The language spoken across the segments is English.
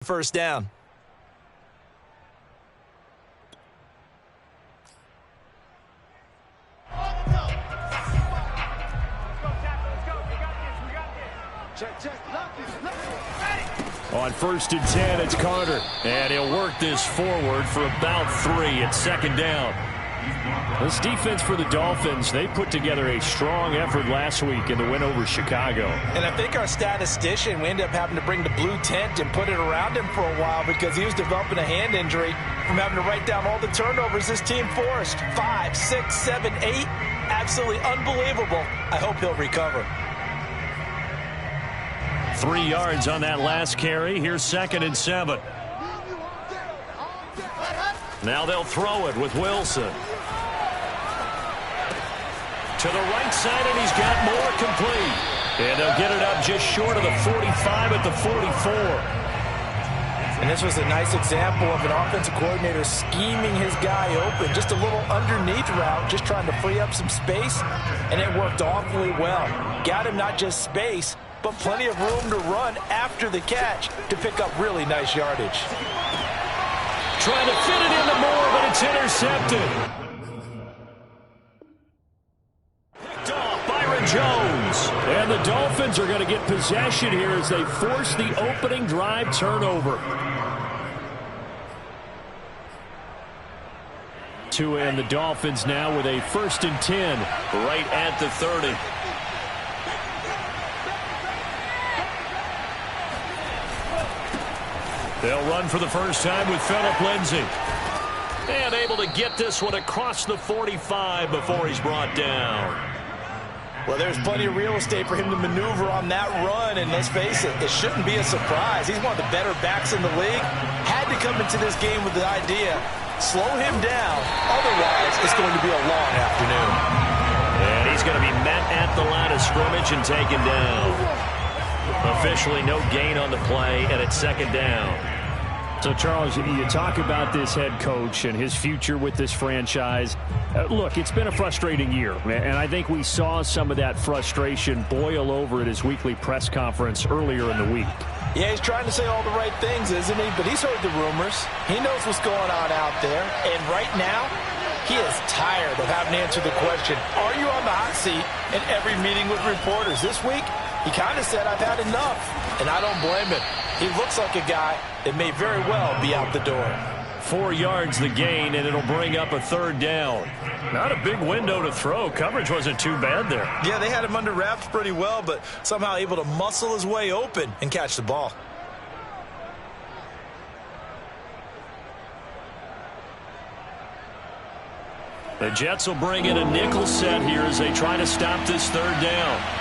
First down. On 1st and 10, it's Carter. And he'll work this forward for about 3 at 2nd down. This defense for the Dolphins, they put together a strong effort last week in the win over Chicago. And I think our statistician, we ended up having to bring the blue tent and put it around him for a while because he was developing a hand injury from having to write down all the turnovers this team forced. 5, 6, 7, 8. Absolutely unbelievable. I hope he'll recover. 3 yards on that last carry. Here's 2nd and 7. Now they'll throw it with Wilson. To the right side, and he's got more complete. And they'll get it up just short of the 45 at the 44. And this was a nice example of an offensive coordinator scheming his guy open. Just a little underneath route, just trying to free up some space. And it worked awfully well. Got him not just space, but plenty of room to run after the catch to pick up really nice yardage. Trying to fit it into Moore, but it's intercepted. Picked off Byron Jones. And the Dolphins are going to get possession here as they force the opening drive turnover. And the Dolphins now with a 1st and 10 right at the 30. They'll run for the first time with Phillip Lindsay. And able to get this one across the 45 before he's brought down. Well, there's plenty of real estate for him to maneuver on that run, and let's face it, it shouldn't be a surprise. He's one of the better backs in the league. Had to come into this game with the idea, slow him down, otherwise it's going to be a long afternoon. And he's going to be met at the line of scrimmage and taken down. Officially no gain on the play, and it's 2nd down. So, Charles, you talk about this head coach and his future with this franchise. Look, it's been a frustrating year, and I think we saw some of that frustration boil over at his weekly press conference earlier in the week. Yeah, he's trying to say all the right things, isn't he? But he's heard the rumors. He knows what's going on out there. And right now, he is tired of having to answer the question, are you on the hot seat in every meeting with reporters? This week, he kind of said, I've had enough. And I don't blame him. He looks like a guy that may very well be out the door. 4 yards the gain, and it'll bring up a 3rd down. Not a big window to throw. Coverage wasn't too bad there. Yeah, they had him under wraps pretty well, but somehow able to muscle his way open and catch the ball. The Jets will bring in a nickel set here as they try to stop this 3rd down.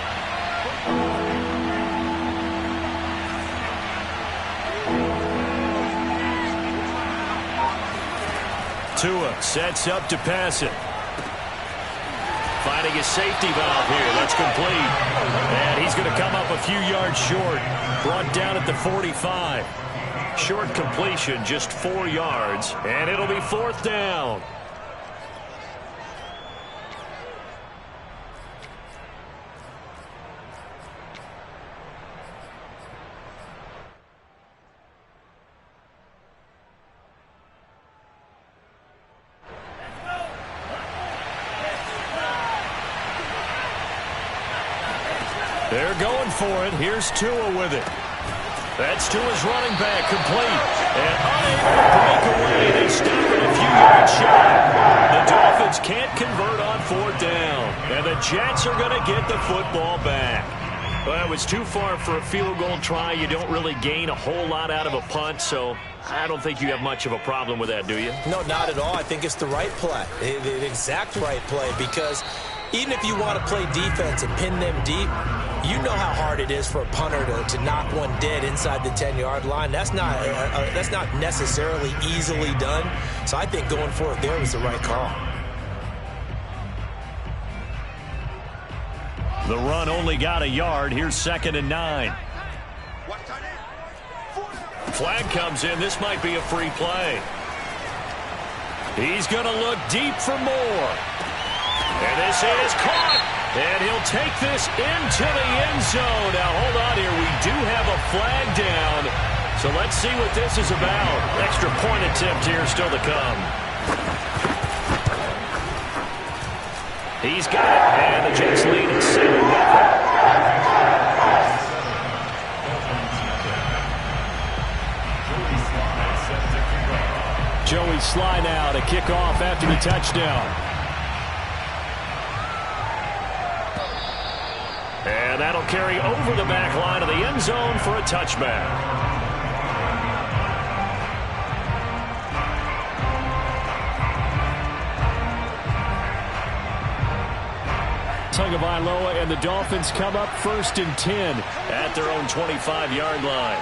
Tua sets up to pass it. Finding his safety valve here. That's complete. And he's going to come up a few yards short. Brought down at the 45. Short completion, just 4 yards. And it'll be 4th down. They're going for it. Here's Tua with it. That's Tua's running back, complete. And unable to break away. They stop it a few yards shy. The Dolphins can't convert on 4th down. And the Jets are going to get the football back. Well, it was too far for a field goal try. You don't really gain a whole lot out of a punt, so I don't think you have much of a problem with that, do you? No, not at all. I think it's the right play, the exact right play, because even if you want to play defense and pin them deep, you know how hard it is for a punter to knock one dead inside the 10-yard line. That's not necessarily easily done. So I think going for it there was the right call. The run only got a yard. Here's 2nd and 9. Flag comes in. This might be a free play. He's going to look deep for Moore. And this is caught. And he'll take this into the end zone. Now, hold on here. We do have a flag down. So let's see what this is about. Extra point attempt here still to come. He's got it, and the Jets lead at 7-0. Joey Sly now to kick off after the touchdown. And that'll carry over the back line of the end zone for a touchback. Tagovailoa and the Dolphins come up 1st and 10 at their own 25-yard line.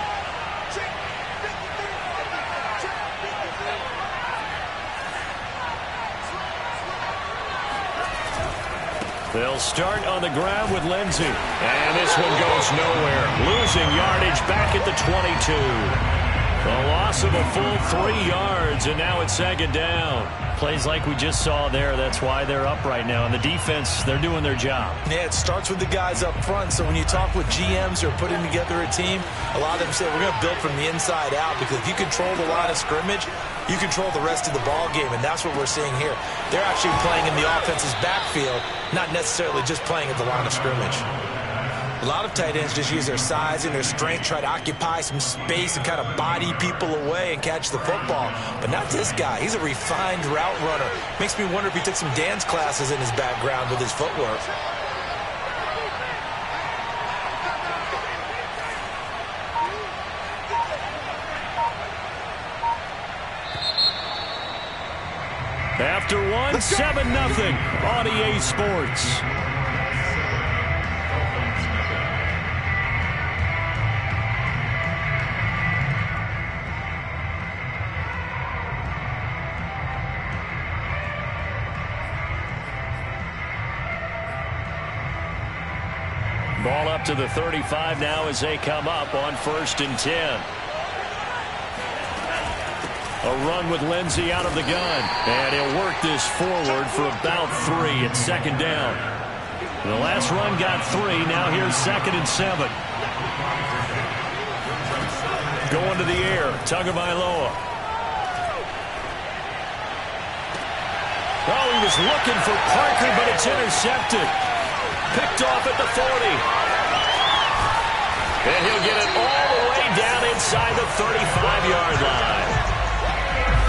They'll start on the ground with Lindsey. And this one goes nowhere. Losing yardage back at the 22. A loss of a full 3 yards, and now it's 2nd down. Plays like we just saw there. That's why they're up right now. And the defense, they're doing their job. Yeah, it starts with the guys up front. So when you talk with GMs who are putting together a team, a lot of them say we're going to build from the inside out, because if you control the line of scrimmage, you control the rest of the ball game, and that's what we're seeing here. They're actually playing in the offense's backfield, not necessarily just playing at the line of scrimmage. A lot of tight ends just use their size and their strength, try to occupy some space and kind of body people away and catch the football. But not this guy. He's a refined route runner. Makes me wonder if he took some dance classes in his background with his footwork. After one, 7-0 on EA Sports. Ball up to the 35 now as they come up on 1st and 10. A run with Lindsey out of the gun. And he'll work this forward for about 3 at 2nd down. The last run got 3. Now here's 2nd and 7. Going to the air. Tagovailoa. Oh, he was looking for Parker, but it's intercepted. Picked off at the 40. And he'll get it all the way down inside the 35-yard line.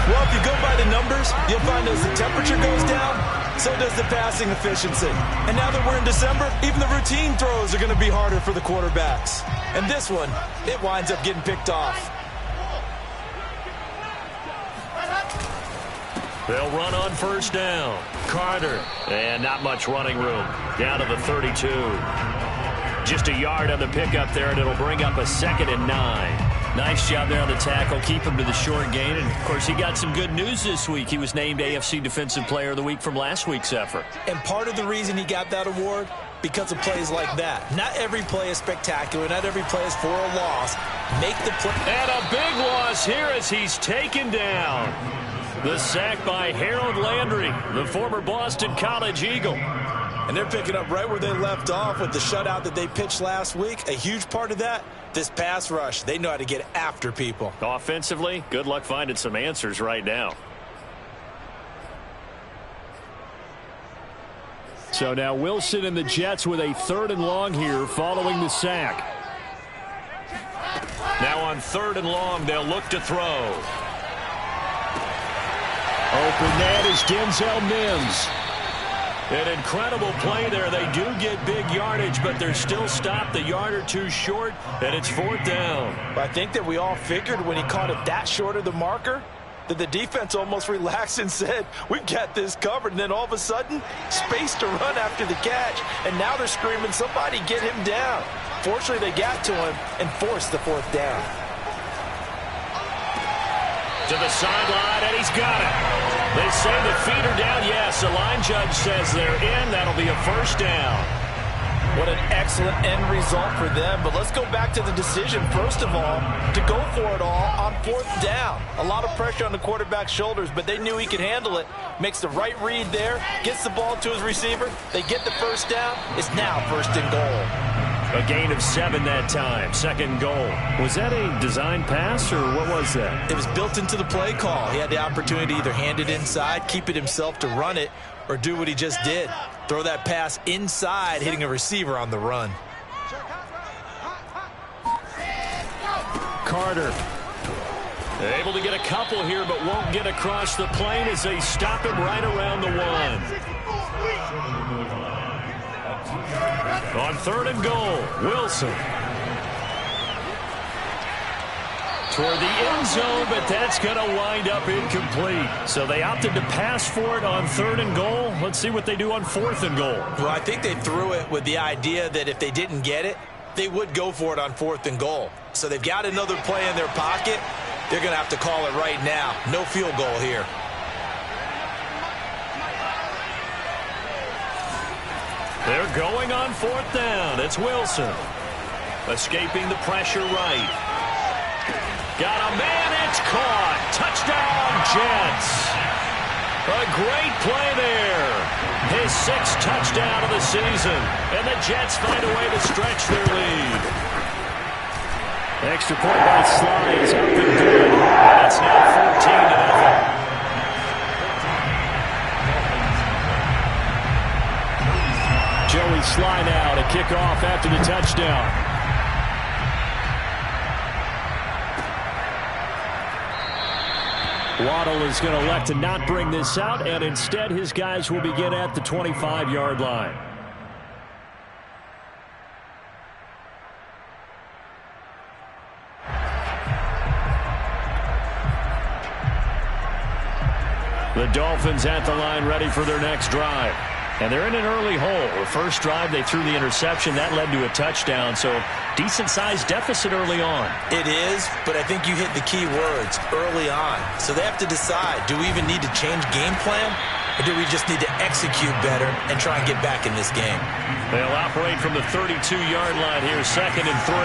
Well, if you go by the numbers, you'll find as the temperature goes down, so does the passing efficiency. And now that we're in December, even the routine throws are going to be harder for the quarterbacks. And this one, it winds up getting picked off. They'll run on 1st down. Carter. And not much running room. Down to the 32. Just a yard on the pickup there, and it'll bring up a 2nd and 9. Nice job there on the tackle. Keep him to the short gain. And, of course, he got some good news this week. He was named AFC Defensive Player of the Week from last week's effort. And part of the reason he got that award, because of plays like that. Not every play is spectacular. Not every play is for a loss. Make the play. And a big loss here as he's taken down. The sack by Harold Landry, the former Boston College Eagle. And they're picking up right where they left off with the shutout that they pitched last week. A huge part of that, this pass rush. They know how to get after people. Offensively, good luck finding some answers right now. So now Wilson and the Jets with a 3rd and long here following the sack. Now on 3rd and long, they'll look to throw. Open net is Denzel Mims. An incredible play there. They do get big yardage, but they're still stopped a yard or 2 short, and it's 4th down. I think that we all figured when he caught it that short of the marker that the defense almost relaxed and said, we've got this covered. And then all of a sudden, space to run after the catch. And now they're screaming, somebody get him down. Fortunately, they got to him and forced the 4th down. To the sideline, and he's got it. They say the feet are down. Yes, the line judge says they're in. That'll be a 1st down. What an excellent end result for them. But let's go back to the decision, first of all, to go for it all on 4th down. A lot of pressure on the quarterback's shoulders, but they knew he could handle it. Makes the right read there, gets the ball to his receiver. They get the 1st down. It's now 1st and goal. A gain of 7 that time. Second goal. Was that a design pass, or what was that? It was built into the play call. He had the opportunity to either hand it inside, keep it himself to run it, or do what he just did. Throw that pass inside, hitting a receiver on the run. Carter. Able to get a couple here, but won't get across the plane as they stop him right around the 1. On 3rd and goal, Wilson. Toward the end zone, but that's going to wind up incomplete. So they opted to pass for it on 3rd and goal. Let's see what they do on 4th and goal. Well, I think they threw it with the idea that if they didn't get it, they would go for it on 4th and goal. So they've got another play in their pocket. They're going to have to call it right now. No field goal here. They're going on 4th down. It's Wilson. Escaping the pressure right. Got a man. It's caught. Touchdown, Jets. A great play there. His 6th touchdown of the season. And the Jets find a way to stretch their lead. Extra point by Sly is up and good. And it's now 14-0. Joey Sly now to kick off after the touchdown. Waddle is going to elect to not bring this out, and instead his guys will begin at the 25-yard line. The Dolphins at the line ready for their next drive. And they're in an early hole. The first drive, they threw the interception. That led to a touchdown, so decent-sized deficit early on. It is, but I think you hit the key words, early on. So they have to decide, do we even need to change game plan, or do we just need to execute better and try and get back in this game? They'll operate from the 32-yard line here, 2nd and 3.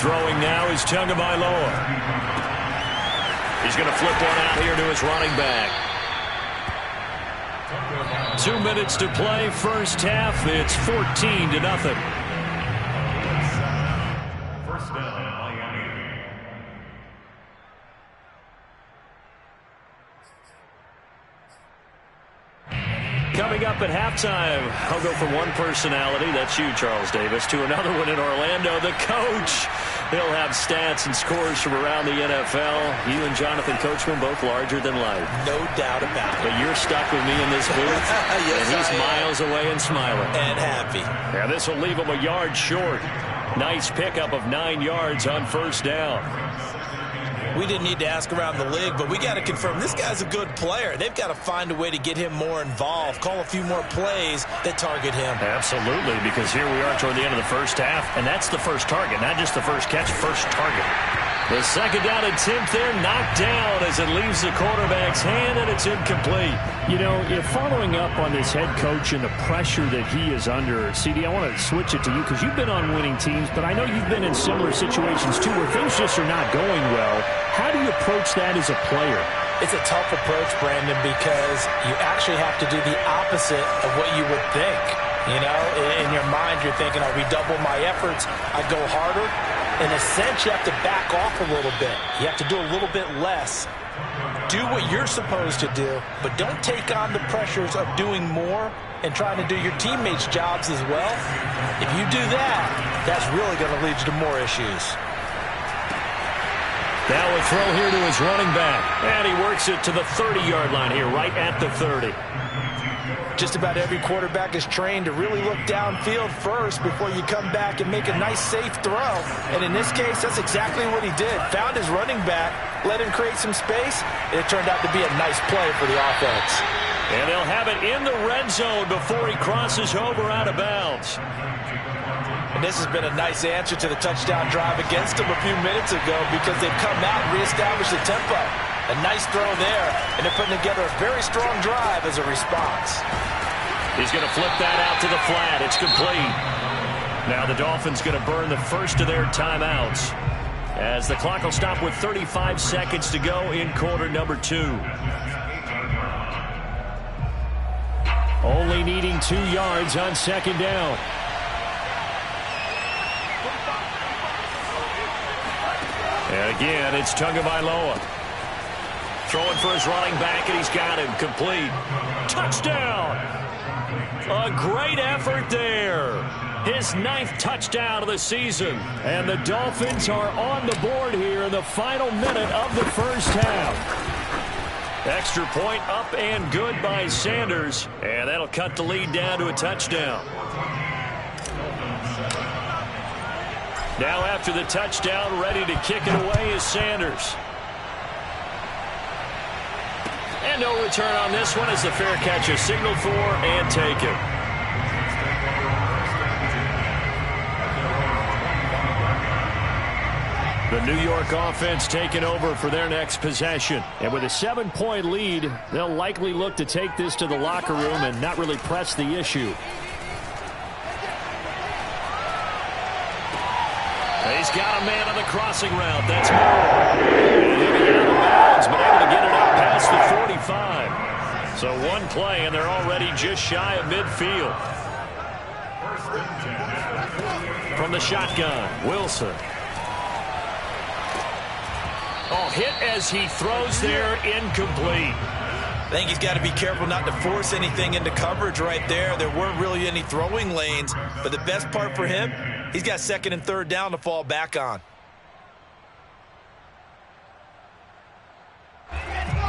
Throwing now is Tagovailoa. He's going to flip one out here to his running back. 2 minutes to play, first half. It's 14-0. First down, Miami. Coming up at halftime, I'll go from one personality, that's you, Charles Davis, to another one in Orlando, the coach. He'll have stats and scores from around the NFL. You and Jonathan Coachman, both larger than life. No doubt about it. But you're stuck with me in this booth, yes, and he's miles away and smiling. And happy. Yeah, this will leave him a yard short. Nice pickup of 9 yards on first down. We didn't need to ask around the league, but we got to confirm this guy's a good player. They've got to find a way to get him more involved, call a few more plays that target him. Absolutely, because here we are toward the end of the first half, and that's the first target, not just the first catch, first target. The second down attempt there knocked down as it leaves the quarterback's hand, and it's incomplete. You know, if following up on this head coach and the pressure that he is under, CD, I want to switch it to you because you've been on winning teams, but I know you've been in similar situations too where things just are not going well. How do you approach that as a player? It's a tough approach, Brandon, because you actually have to do the opposite of what you would think. You know, in your mind, you're thinking, I redouble my efforts, I go harder. In a sense, you have to back off a little bit. You have to do a little bit less. Do what you're supposed to do, but don't take on the pressures of doing more and trying to do your teammates' jobs as well. If you do that, that's really going to lead you to more issues. Now a throw here to his running back. And he works it to the 30-yard line here, right at the 30. Just about every quarterback is trained to really look downfield first before you come back and make a nice, safe throw. And in this case, that's exactly what he did. Found his running back, let him create some space, and it turned out to be a nice play for the offense. And they'll have it in the red zone before he crosses over out of bounds. And this has been a nice answer to the touchdown drive against them a few minutes ago because they've come out and reestablished the tempo. A nice throw there, and they're putting together a very strong drive as a response. He's going to flip that out to the flat. It's complete. Now the Dolphins going to burn the first of their timeouts as the clock will stop with 35 seconds to go in quarter number 2. Only needing 2 yards on second down. Again, it's Tagovailoa. Throwing for his running back, and he's got him complete. Touchdown! A great effort there. His 9th touchdown of the season. And the Dolphins are on the board here in the final minute of the first half. Extra point up and good by Sanders. And that'll cut the lead down to a touchdown. Now after the touchdown, ready to kick it away is Sanders. And no return on this one as the fair catch is signaled for and taken. The New York offense taking over for their next possession. And with a 7-point lead, they'll likely look to take this to the locker room and not really press the issue. He's got a man on the crossing route. That's Moore. And he'll be out of bounds, but able to get it up past the 45. So one play, and they're already just shy of midfield. From the shotgun, Wilson. Oh, hit as he throws there, incomplete. I think he's got to be careful not to force anything into coverage right there. There weren't really any throwing lanes, but the best part for him, he's got 2nd and 3rd down to fall back on.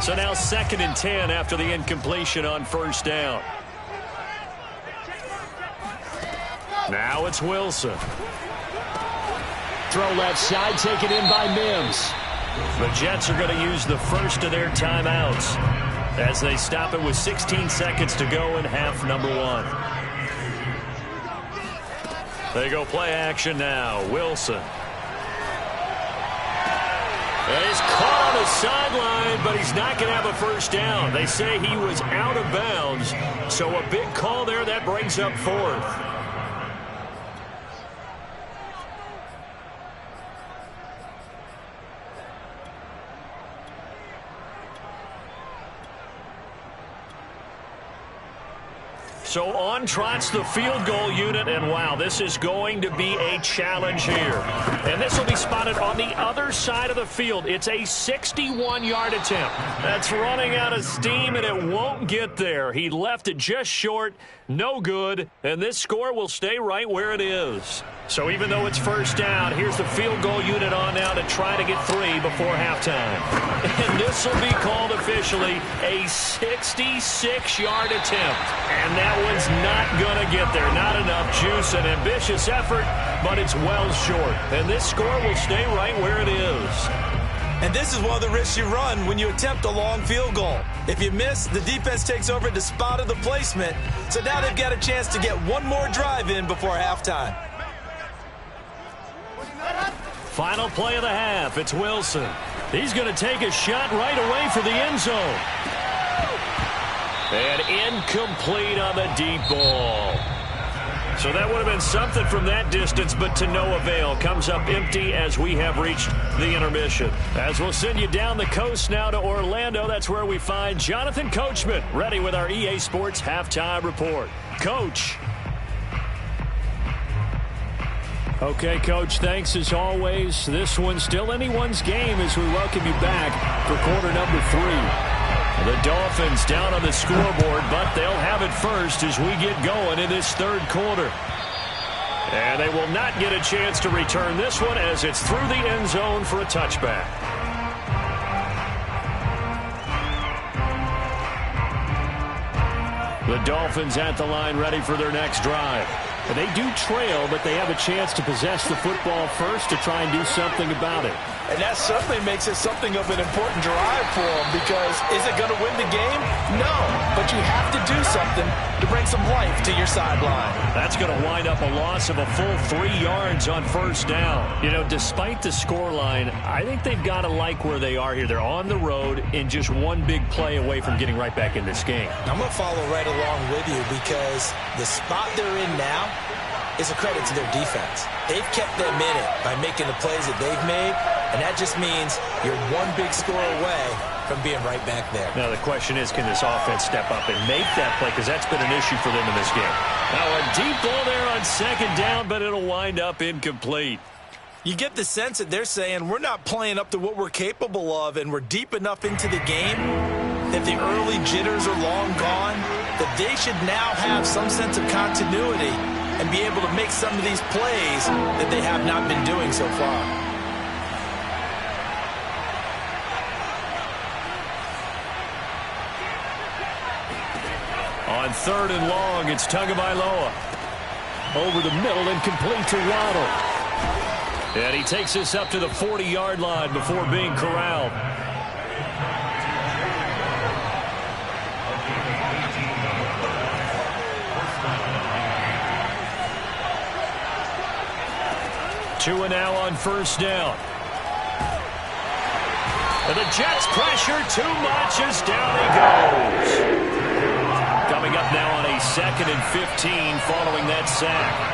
So now 2nd and 10 after the incompletion on 1st down. Now it's Wilson. Throw left side, taken in by Mims. The Jets are going to use the first of their timeouts as they stop it with 16 seconds to go in half number 1. They go play action now. Wilson. And he's caught on the sideline, but he's not going to have a first down. They say he was out of bounds, so a big call there that brings up 4th. So on trots the field goal unit, and wow, this is going to be a challenge here. And this will be spotted on the other side of the field. It's a 61-yard attempt. That's running out of steam, and it won't get there. He left it just short, no good, and this score will stay right where it is. So even though it's first down, here's the field goal unit on now to try to get 3 before halftime. And this will be called officially a 66-yard attempt. And that one's not going to get there. Not enough juice, an ambitious effort, but it's well short. And this score will stay right where it is. And this is one of the risks you run when you attempt a long field goal. If you miss, the defense takes over at the spot of the placement. So now they've got a chance to get one more drive in before halftime. Final play of the half. It's Wilson. He's going to take a shot right away for the end zone. And incomplete on the deep ball. So that would have been something from that distance, but to no avail. Comes up empty as we have reached the intermission. As we'll send you down the coast now to Orlando, that's where we find Jonathan Coachman, ready with our EA Sports Halftime Report. Coach. Okay, Coach, thanks as always. This one's still anyone's game as we welcome you back for quarter number 3. The Dolphins down on the scoreboard, but they'll have it first as we get going in this 3rd quarter. And they will not get a chance to return this one as it's through the end zone for a touchback. The Dolphins at the line ready for their next drive. They do trail, but they have a chance to possess the football first to try and do something about it. And that certainly makes it something of an important drive for them, because is it going to win the game? No, but you have to do something to bring some life to your sideline. That's going to wind up a loss of a full 3 yards on first down. You know, despite the scoreline, I think they've got to like where they are here. They're on the road and just one big play away from getting right back in this game. I'm going to follow right along with you, because the spot they're in now is a credit to their defense. They've kept them in it by making the plays that they've made, and that just means you're one big score away from being right back there. Now the question is, can this offense step up and make that play, because that's been an issue for them in this game. Now a deep ball there on 2nd down, but it'll wind up incomplete. You get the sense that they're saying we're not playing up to what we're capable of, and we're deep enough into the game that the early jitters are long gone, that they should now have some sense of continuity and be able to make some of these plays that they have not been doing so far. On 3rd and long, it's Tagovailoa. Over the middle and complete to Waddle. And he takes us up to the 40-yard line before being corralled. Tua now on 1st down. And the Jets pressure too much as down he goes. Coming up now on a 2nd and 15 following that sack.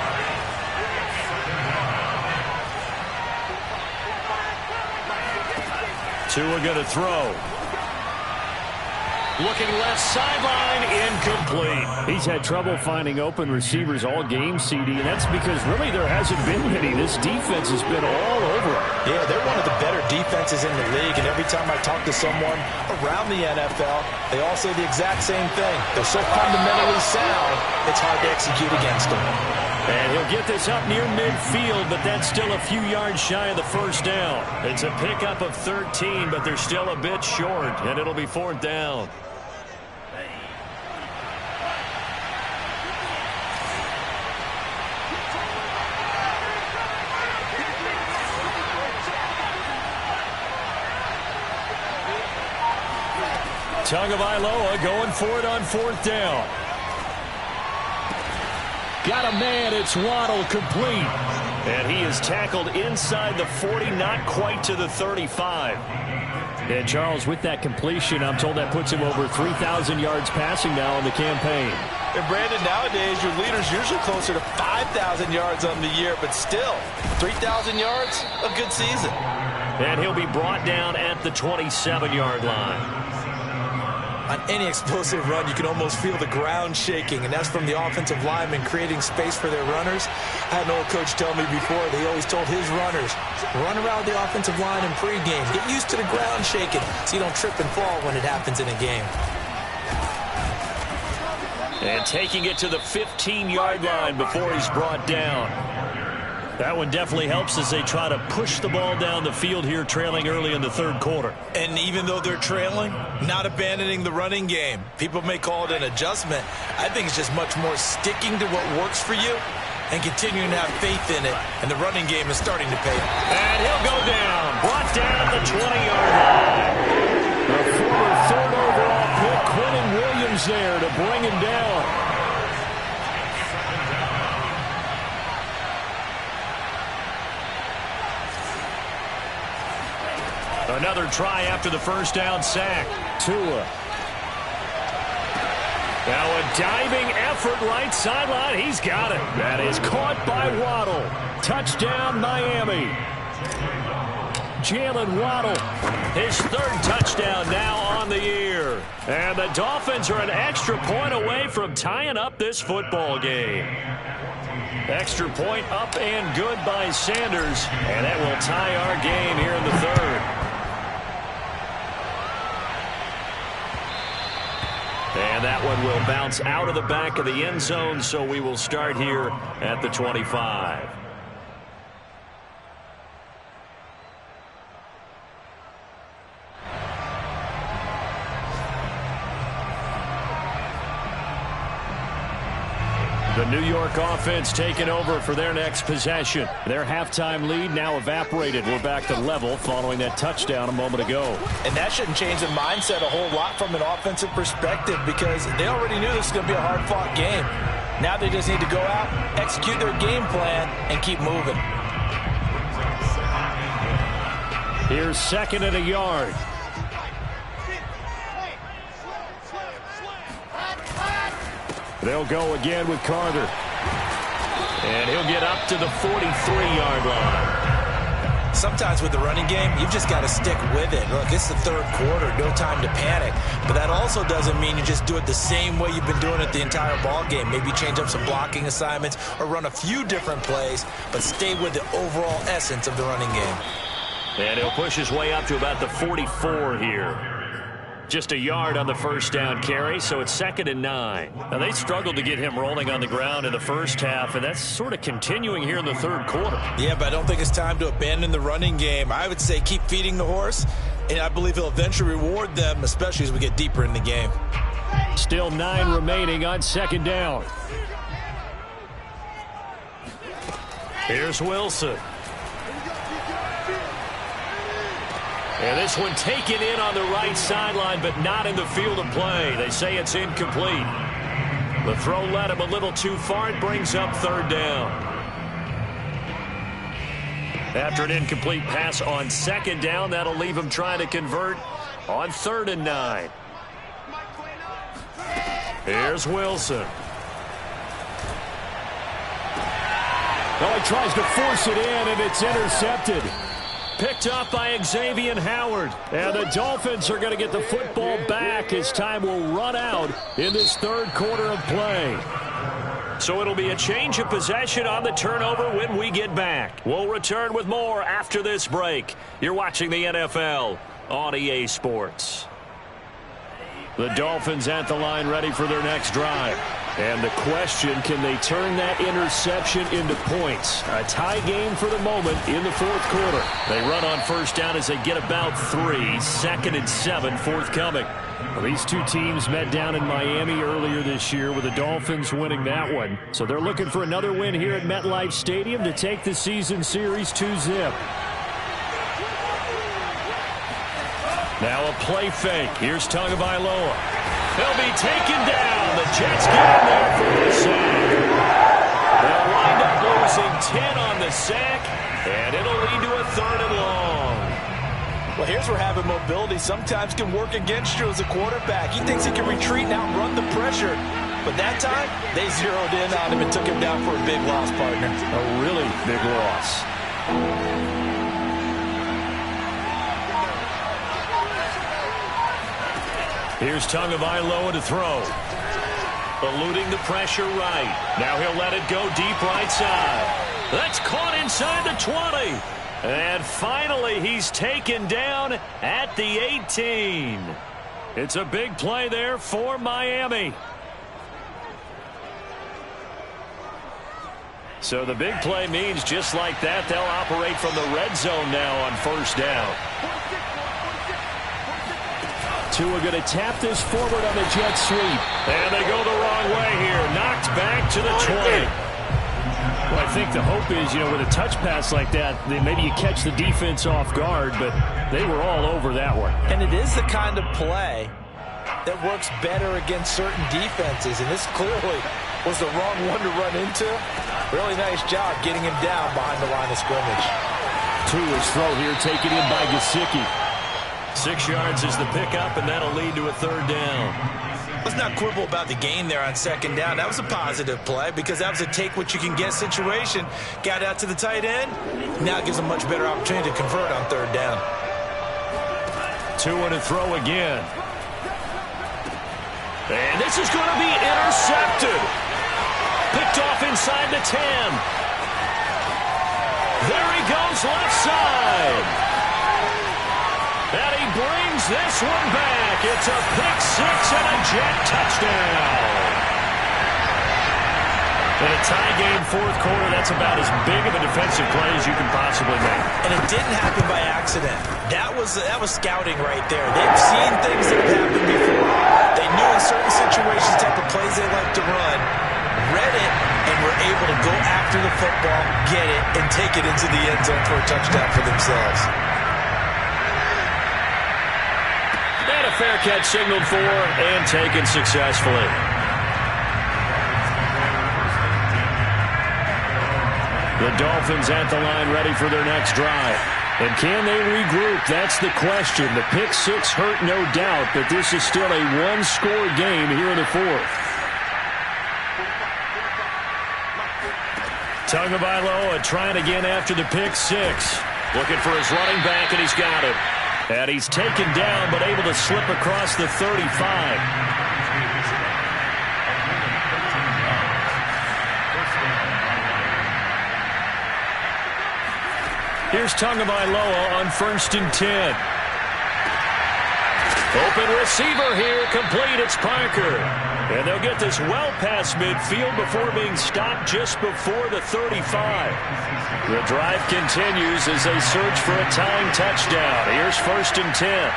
Tua going to throw. Looking left sideline, incomplete. He's had trouble finding open receivers all game, CD, and that's because really there hasn't been many. This defense has been all over him. Yeah, they're one of the better defenses in the league, and every time I talk to someone around the NFL, they all say the exact same thing. They're so fundamentally sound, it's hard to execute against them. And he'll get this up near midfield, but that's still a few yards shy of the 1st down. It's a pickup of 13, but they're still a bit short, and it'll be 4th down. Tagovailoa going for it on 4th down. Got a man, it's Waddle, complete. And he is tackled inside the 40, not quite to the 35. And Charles, with that completion, I'm told that puts him over 3,000 yards passing now in the campaign. And Brandon, nowadays your leader's usually closer to 5,000 yards on the year, but still, 3,000 yards, a good season. And he'll be brought down at the 27-yard line. On any explosive run, you can almost feel the ground shaking, and that's from the offensive linemen creating space for their runners. I had an old coach tell me before, they always told his runners, run around the offensive line in pregame. Get used to the ground shaking so you don't trip and fall when it happens in a game. And taking it to the 15-yard line before he's brought down. That one definitely helps as they try to push the ball down the field here, trailing early in the 3rd quarter. And even though they're trailing, not abandoning the running game. People may call it an adjustment. I think it's just much more sticking to what works for you and continuing to have faith in it. And the running game is starting to pay. And he'll go down. Brought down at the 20-yard line. The former 3rd overall pick, Quinnen Williams there to bring him down. Another try after the 1st down sack. Tua. Now a diving effort right sideline. He's got it. That is caught by Waddle. Touchdown, Miami. Jalen Waddle. His 3rd touchdown now on the year. And the Dolphins are an extra point away from tying up this football game. Extra point up and good by Sanders. And that will tie our game here in the 3rd. And that one will bounce out of the back of the end zone, so we will start here at the 25. The New York offense taking over for their next possession. Their halftime lead now evaporated. We're back to level following that touchdown a moment ago. And that shouldn't change the mindset a whole lot from an offensive perspective because they already knew this was going to be a hard-fought game. Now they just need to go out, execute their game plan, and keep moving. Here's 2nd and a yard. They'll go again with Carter. And he'll get up to the 43-yard line. sometimes with the running game, you've just got to stick with it. Look, it's the third quarter, no time to panic. But that also doesn't mean you just do it the same way you've been doing it the entire ball game. Maybe change up some blocking assignments or run a few different plays, but stay with the overall essence of the running game. And he'll push his way up to about the 44 here. Just a yard on the first down carry, so it's 2nd and 9. Now, they struggled to get him rolling on the ground in the first half, and that's sort of continuing here in the third quarter. Yeah, but I don't think it's time to abandon the running game. I would say keep feeding the horse, and I believe he'll eventually reward them, especially as we get deeper in the game. Still 9 remaining on 2nd down. Here's Wilson. And this one taken in on the right sideline, but not in the field of play. They say it's incomplete. The throw led him a little too far. It brings up 3rd down. After an incomplete pass on 2nd down, that'll leave him trying to convert on 3rd and 9. Here's Wilson. Oh, he tries to force it in, and it's intercepted. Picked up by Xavier Howard. And the Dolphins are going to get the football back as time will run out in this third quarter of play. So it'll be a change of possession on the turnover when we get back. We'll return with more after this break. You're watching the NFL on EA Sports. The Dolphins at the line ready for their next drive. And the question, can they turn that interception into points? A tie game for the moment in the fourth quarter. They run on first down as they get about 3. 2nd and 7 forthcoming. Well, these two teams met down in Miami earlier this year with the Dolphins winning that one. So they're looking for another win here at MetLife Stadium to take the season series 2-zip. Now a play fake. Here's Tagovailoa. He'll be taken down. The Jets get in there for the sack. They'll wind up losing 10 on the sack, and it'll lead to a 3rd and long. Well, here's where having mobility sometimes can work against you as a quarterback. He thinks he can retreat and outrun the pressure. But that time, they zeroed in on him and took him down for a big loss, partner. A really big loss. Here's Tagovailoa to throw. Eluding the pressure right. Now he'll let it go deep right side. That's caught inside the 20. And finally, he's taken down at the 18. It's a big play there for Miami. So the big play means just like that, they'll operate from the red zone now on first down. Tua going to tap this forward on the jet sweep. And they go the wrong way here. Knocked back to the 20. Well, I think the hope is, with a touch pass like that, maybe you catch the defense off guard, but they were all over that one. And it is the kind of play that works better against certain defenses, and this clearly was the wrong one to run into. Really nice job getting him down behind the line of scrimmage. Tua's throw here taken in by Gesicki. 6 yards is the pickup, and that'll lead to a 3rd down. Let's not quibble about the gain there on 2nd down. That was a positive play because that was a take-what-you-can-get situation. Got out to the tight end. Now it gives a much better opportunity to convert on 3rd down. Tua to throw again. And this is going to be intercepted. Picked off inside the 10. There he goes left side. And he brings this one back. It's a pick 6 and a Jet touchdown. In a tie game fourth quarter, that's about as big of a defensive play as you can possibly make. And it didn't happen by accident. That was scouting right there. They've seen things that have happened before. They knew in certain situations type of plays they like to run, read it, and were able to go after the football, get it, and take it into the end zone for a touchdown for themselves. Fair catch signaled for and taken successfully. The Dolphins at the line ready for their next drive. And can they regroup? That's the question. The pick 6 hurt, no doubt, but this is still a one-score game here in the fourth. Tagovailoa trying again after the pick 6. Looking for his running back, and he's got it. And he's taken down, but able to slip across the 35. Here's Tagovailoa on 1st and 10. Open receiver here, complete. It's Parker. And they'll get this well past midfield before being stopped just before the 35. The drive continues as they search for a tying touchdown. Here's 1st and 10.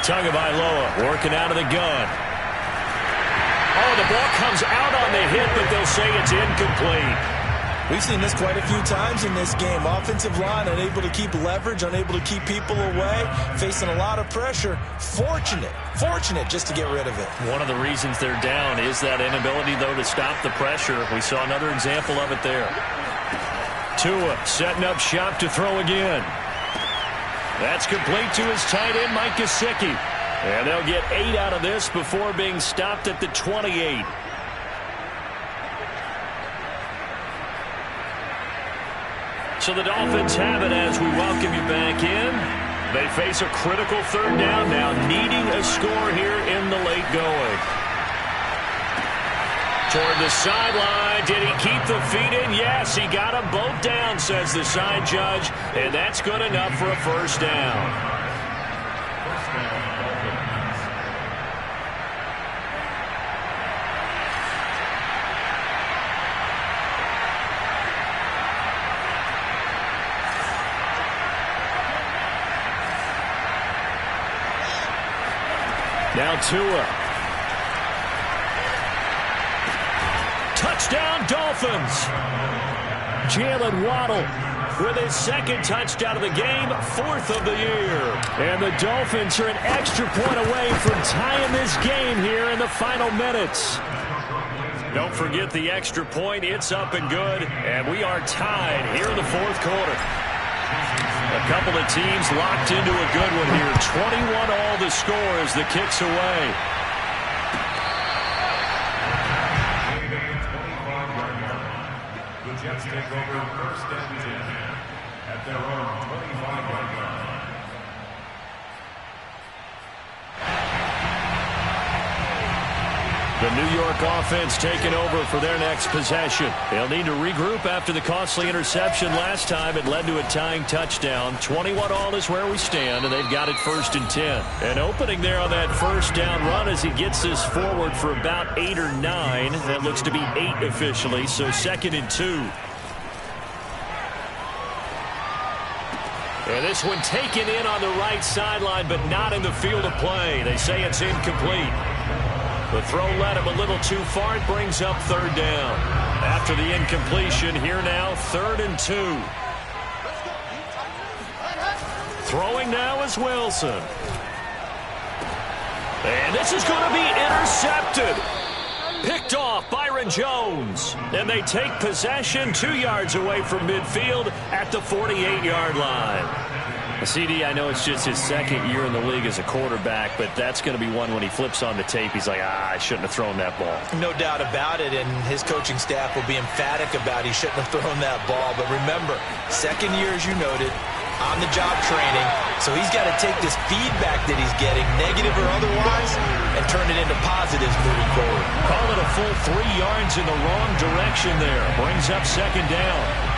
Tagovailoa working out of the gun. Oh, the ball comes out on the hit, but they'll say it's incomplete. We've seen this quite a few times in this game. Offensive line unable to keep leverage, unable to keep people away, facing a lot of pressure. Fortunate just to get rid of it. One of the reasons they're down is that inability, though, to stop the pressure. We saw another example of it there. Tua setting up shop to throw again. That's complete to his tight end, Mike Gesicki. And they'll get 8 out of this before being stopped at the 28. So the Dolphins have it as we welcome you back in. They face a critical 3rd down now, needing a score here in the late going. Toward the sideline. Did he keep the feet in? Yes, he got them both down, says the side judge. And that's good enough for a 1st down. Now Tua. Touchdown, Dolphins. Jalen Waddle with his 2nd touchdown of the game, 4th of the year. And the Dolphins are an extra point away from tying this game here in the final minutes. Don't forget the extra point. It's up and good. And we are tied here in the 4th quarter. A couple of teams locked into a good one here. 21 all the score as the kick's away. The Jets take over 1st and 10 at their own 25-yard line. The New York offense taking over for their next possession. They'll need to regroup after the costly interception last time. It led to a tying touchdown. 21 all is where we stand, and they've got it 1st and 10. An opening there on that 1st down run as he gets this forward for about 8 or 9. That looks to be 8 officially, so 2nd and 2. And this one taken in on the right sideline, but not in the field of play. They say it's incomplete. The throw led him a little too far. It brings up 3rd down. After the incompletion, here now, 3rd and 2. Throwing now is Wilson. And this is going to be intercepted. Picked off Byron Jones. And they take possession 2 yards away from midfield at the 48-yard line. CD, I know it's just his 2nd year in the league as a quarterback, but that's going to be one when he flips on the tape. He's like, I shouldn't have thrown that ball. No doubt about it, and his coaching staff will be emphatic about he shouldn't have thrown that ball. But remember, 2nd year, as you noted, on-the-job training, so he's got to take this feedback that he's getting, negative or otherwise, and turn it into positives moving forward. Call it a full 3 yards in the wrong direction there. Brings up 2nd down.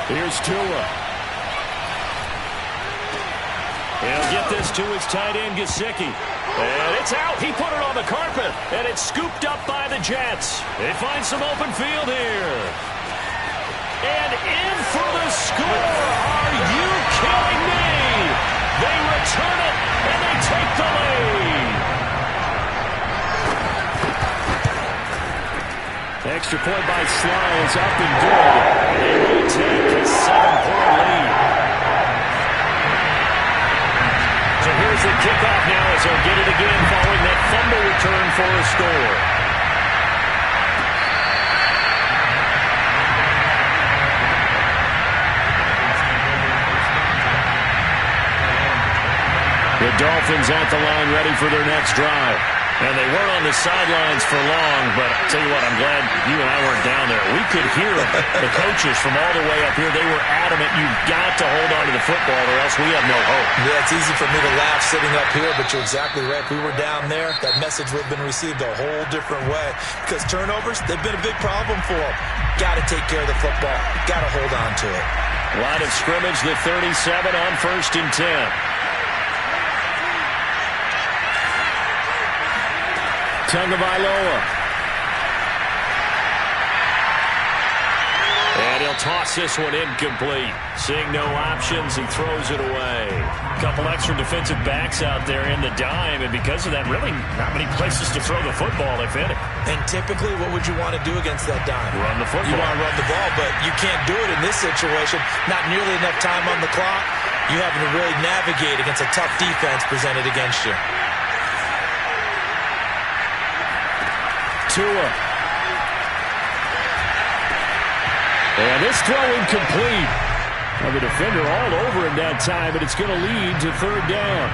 Here's Tua. He'll get this to his tight end, Gesicki. And it's out. He put it on the carpet. And it's scooped up by the Jets. They find some open field here. And in for the score. Are you kidding me? They return it, and they take the lead. Extra point by Sly is up and good. They will take a 7-point lead. So here's the kickoff now as they'll get it again following that fumble return for a score. Dolphins at the line ready for their next drive. And they weren't on the sidelines for long, but I'll tell you what, I'm glad you and I weren't down there. We could hear the coaches from all the way up here. They were adamant, you've got to hold on to the football or else we have no hope. Yeah, it's easy for me to laugh sitting up here, but you're exactly right. If we were down there, that message would have been received a whole different way. Because turnovers, they've been a big problem for them. Got to take care of the football. Got to hold on to it. Line of scrimmage, the 37 on 1st and 10. Tagovailoa. And he'll toss this one incomplete. Seeing no options, he throws it away. A couple extra defensive backs out there in the dime, and because of that, really not many places to throw the football, if any. And typically, what would you want to do against that dime? Run the football. You want to run the ball, but you can't do it in this situation. Not nearly enough time on the clock. You having to really navigate against a tough defense presented against you. Tua. And this throw incomplete. Now the defender all over him that time, but it's going to lead to 3rd down.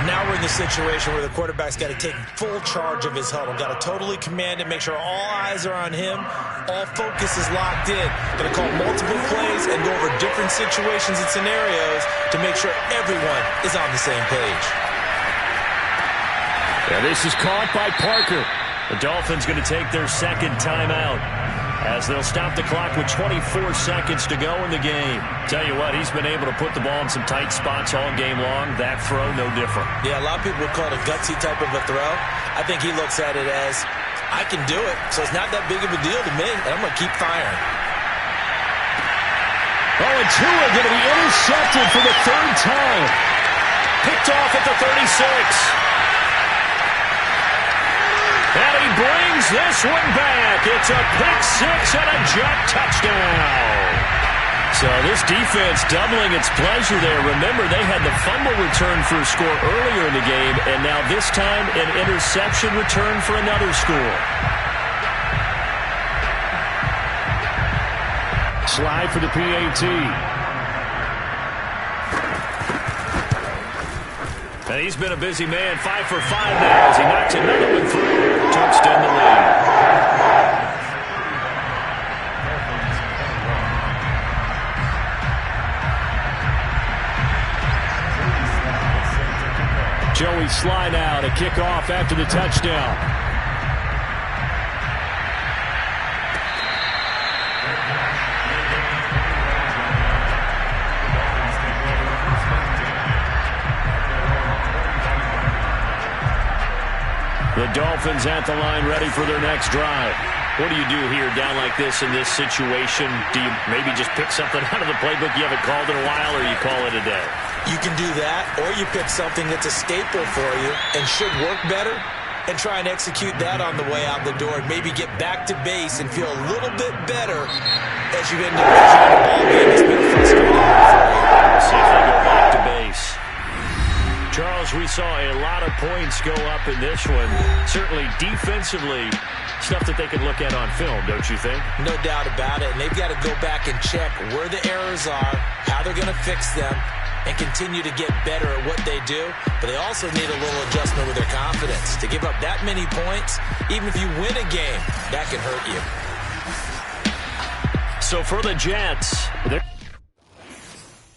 Now we're in the situation where the quarterback's got to take full charge of his huddle. Got to totally command it, make sure all eyes are on him. All focus is locked in. Going to call multiple plays and go over different situations and scenarios to make sure everyone is on the same page. And this is caught by Parker. The Dolphins going to take their second timeout as they'll stop the clock with 24 seconds to go in the game. Tell you what, he's been able to put the ball in some tight spots all game long. That throw, no different. Yeah, a lot of people would call it a gutsy type of a throw. I think he looks at it as, I can do it, so it's not that big of a deal to me, and I'm going to keep firing. Oh, and Tua going to be intercepted for the 3rd time. Picked off at the 36. And he brings this one back. It's a pick six and a jump touchdown. So this defense doubling its pleasure there. Remember, they had the fumble return for a score earlier in the game, and now this time an interception return for another score. Slide for the PAT. And he's been a busy man, 5 for 5 now as he knocks another one through to extend the lead. Joey slide out, a kickoff after the touchdown. The Dolphins at the line ready for their next drive. What do you do here down like this in this situation? Do you maybe just pick something out of the playbook you haven't called in a while, or you call it a day? You can do that, or you pick something that's a staple for you and should work better and try and execute that on the way out the door and maybe get back to base and feel a little bit better as you end up trying the ball game that's been frustrating for you. See if they go back to base. Charles, we saw a lot of points go up in this one. Certainly defensively, stuff that they can look at on film, don't you think? No doubt about it. And they've got to go back and check where the errors are, how they're going to fix them, and continue to get better at what they do. But they also need a little adjustment with their confidence. To give up that many points, even if you win a game, that can hurt you. So for the Jets, they're